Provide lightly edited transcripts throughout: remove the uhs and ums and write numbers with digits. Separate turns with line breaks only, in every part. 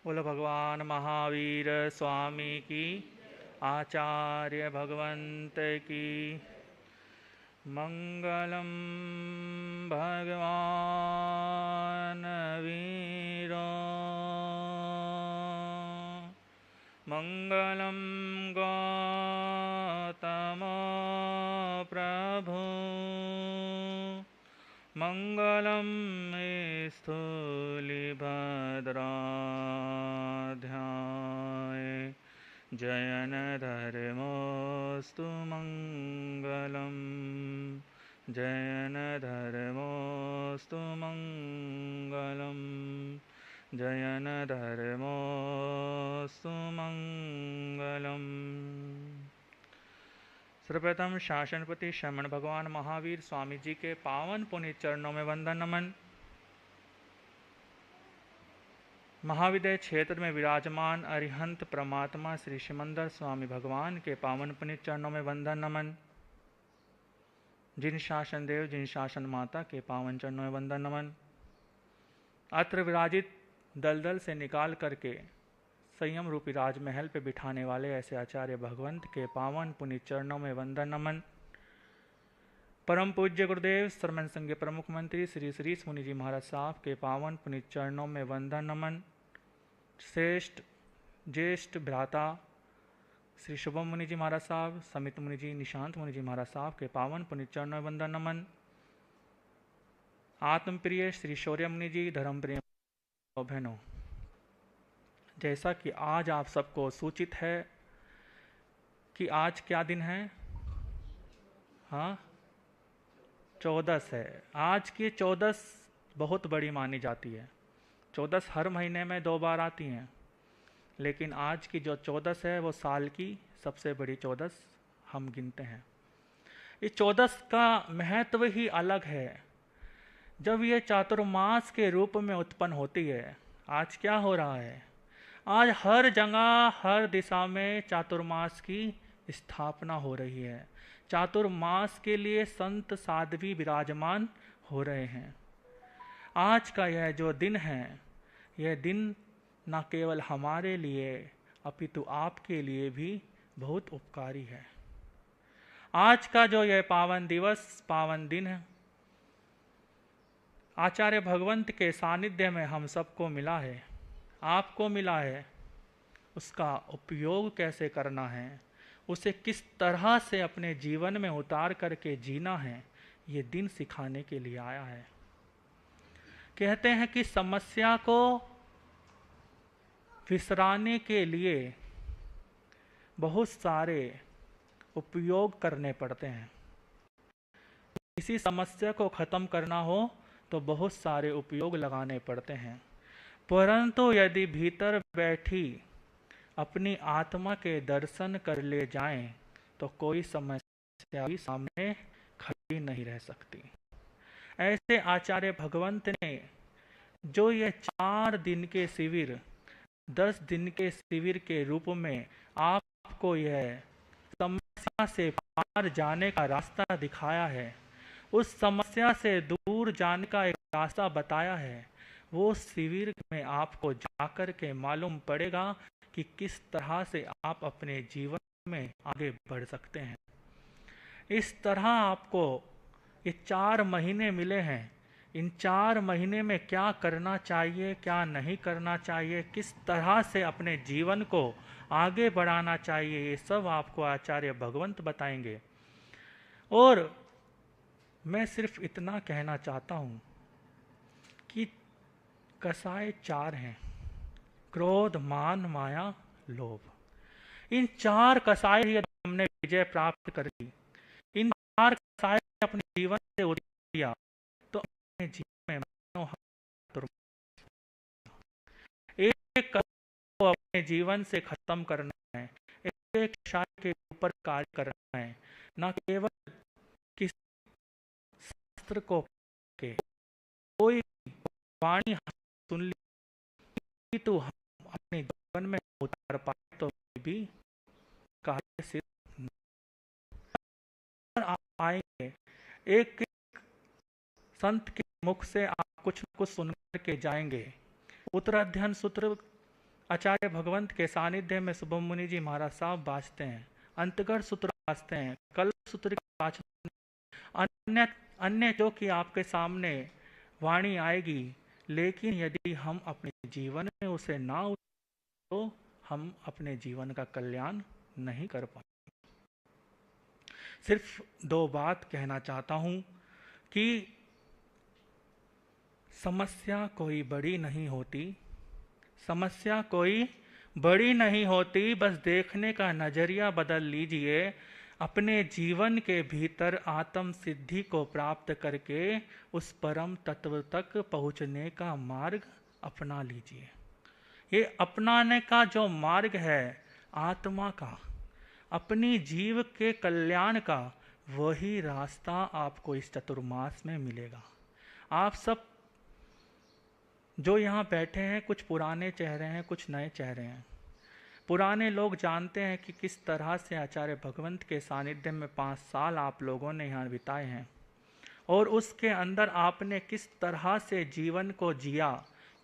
बोलो भगवान महावीर स्वामी की, आचार्य भगवंत की। मंगलम भगवान वीरो, मंगलम गौतम प्रभु, मंगलम स्थूलिभद्राध्याय, जयन धर्मोस्तु मंगलम, जयन धर्मोस्तु मंगलम, जयन धर्मोस्तु मंगलम। सर्वप्रथम शासनपति श्रमण भगवान महावीर स्वामी जी के पावन पुनीत चरणों में वंदन नमन। महाविद्य क्षेत्र में विराजमान अरिहंत परमात्मा श्री सिमंदर स्वामी भगवान के पावन पुनीत चरणों में वंदन नमन। जिन शासन देव जिन शासन माता के पावन चरणों में वंदन नमन। अत्र विराजित दलदल से निकाल करके संयम रूपी राजमहल पे बिठाने वाले ऐसे आचार्य भगवंत के पावन पुनीत चरणों में वंदन नमन। परम पूज्य गुरुदेव सरमन संघ के प्रमुख मंत्री श्री श्री मुनि जी महाराज साहब के पावन पुनीत चरणों में वंदन नमन। श्रेष्ठ ज्येष्ठ भ्राता श्री शुभम मुनि जी महाराज साहब, समित मुनि जी, निशांत मुनि जी महाराज साहब के पावन पुनीत चरणों में वंदन नमन। आत्मप्रिय श्री शौर्य मुनि जी, धर्म प्रिय बहनों, जैसा कि आज आप सबको सूचित है कि आज क्या दिन है? हाँ, 14 है। आज की 14 बहुत बड़ी मानी जाती है। 14 हर महीने में 2 बार आती हैं, लेकिन आज की जो 14 है वो साल की सबसे बड़ी 14 हम गिनते हैं। इस 14 का महत्व ही अलग है। जब ये चातुर्मास के रूप में उत्पन्न होती है, आज क्या हो रहा है? आज हर जगह हर दिशा में चातुर्मास की स्थापना हो रही है। चातुर्मास के लिए संत साध्वी विराजमान हो रहे हैं। आज का यह जो दिन है, यह दिन न केवल हमारे लिए अपितु आपके लिए भी बहुत उपकारी है। आज का जो यह पावन दिवस पावन दिन है, आचार्य भगवंत के सानिध्य में हम सबको मिला है, आपको मिला है। उसका उपयोग कैसे करना है, उसे किस तरह से अपने जीवन में उतार करके जीना है, ये दिन सिखाने के लिए आया है। कहते हैं कि समस्या को विसराने के लिए बहुत सारे उपयोग करने पड़ते हैं। किसी समस्या को खत्म करना हो तो बहुत सारे उपयोग लगाने पड़ते हैं, परंतु यदि भीतर बैठी अपनी आत्मा के दर्शन कर ले जाएं तो कोई समस्या भी सामने खड़ी नहीं रह सकती। ऐसे आचार्य भगवंत ने जो ये 4 दिन के शिविर 10 दिन के शिविर के रूप में आपको यह समस्या से पार जाने का रास्ता दिखाया है, उस समस्या से दूर जाने का एक रास्ता बताया है, वो शिविर में आपको जाकर के मालूम पड़ेगा कि किस तरह से आप अपने जीवन में आगे बढ़ सकते हैं। इस तरह आपको ये 4 महीने मिले हैं। इन 4 महीने में क्या करना चाहिए, क्या नहीं करना चाहिए, किस तरह से अपने जीवन को आगे बढ़ाना चाहिए, ये सब आपको आचार्य भगवंत बताएंगे। और मैं सिर्फ इतना कहना चाहता हूं कि कसाय 4 हैं: क्रोध, मान, माया, लोभ। इन 4 कसाय यदि हमने विजय प्राप्त कर ली, इन 4 कसाय अपने जीवन से उतार दिया, तो अपने जीवन में एक को अपने जीवन से खत्म करना है, एक कसाय के ऊपर कार्य करना है, न केवल किसी शास्त्र को के कोई वाणी सुन ली तो हम अपने जीवन में उतार पाए तो भी कार्य सिद्ध आएंगे। एक संत के मुख से आप कुछ न कुछ सुन करके जाएंगे। उत्तराध्ययन सूत्र आचार्य भगवंत के सानिध्य में शुभम मुनि जी महाराज साहब बाँचते हैं, अंतगढ़ सूत्र बाँचते हैं, कल्प सूत्र बाँचते हैं, अन्य अन्य जो कि आपके सामने वाणी आएगी, लेकिन यदि हम अपने जीवन में उसे ना तो हम अपने जीवन का कल्याण नहीं कर पाएंगे। सिर्फ दो बात कहना चाहता हूं कि समस्या कोई बड़ी नहीं होती, समस्या कोई बड़ी नहीं होती, बस देखने का नजरिया बदल लीजिए। अपने जीवन के भीतर आत्म सिद्धि को प्राप्त करके उस परम तत्व तक पहुंचने का मार्ग अपना लीजिए। ये अपनाने का जो मार्ग है आत्मा का, अपनी जीव के कल्याण का, वही रास्ता आपको इस चतुर्मास में मिलेगा। आप सब जो यहाँ बैठे हैं, कुछ पुराने चेहरे हैं, कुछ नए चेहरे हैं। पुराने लोग जानते हैं कि किस तरह से आचार्य भगवंत के सानिध्य में 5 साल आप लोगों ने यहाँ बिताए हैं और उसके अंदर आपने किस तरह से जीवन को जिया,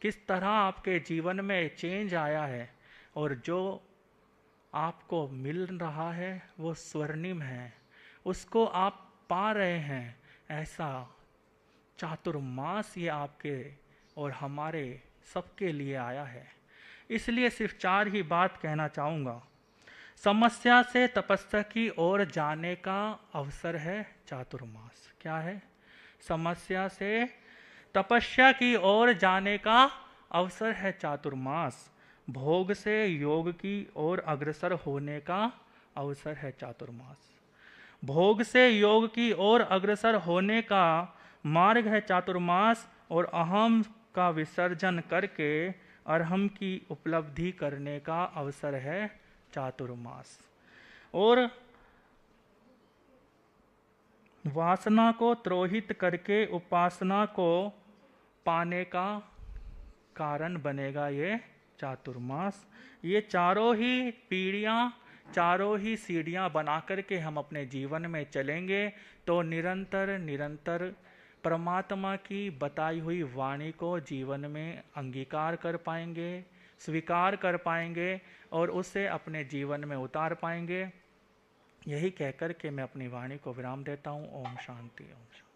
किस तरह आपके जीवन में चेंज आया है, और जो आपको मिल रहा है वो स्वर्णिम है, उसको आप पा रहे हैं। ऐसा चातुर्मास ये आपके और हमारे सबके लिए आया है। इसलिए सिर्फ 4 ही बात कहना चाहूँगा। समस्या से तपस्या की ओर जाने का अवसर है चातुर्मास। क्या है? समस्या से तपस्या की ओर जाने का अवसर है चातुर्मास। भोग से योग की ओर अग्रसर होने का अवसर है चातुर्मास। भोग से योग की ओर अग्रसर होने का मार्ग है चातुर्मास, और अहम का विसर्जन करके अरहम की उपलब्धि करने का अवसर है चातुर्मास। और वासना को त्रोहित करके उपासना को पाने का कारण बनेगा ये चातुर्मास। ये चारों ही पीढ़ियाँ, चारों ही सीढ़ियाँ बना करके हम अपने जीवन में चलेंगे तो निरंतर निरंतर परमात्मा की बताई हुई वाणी को जीवन में अंगीकार कर पाएंगे, स्वीकार कर पाएंगे और उसे अपने जीवन में उतार पाएंगे। यही कहकर के मैं अपनी वाणी को विराम देता हूँ। ओम शांति, ओम शांति।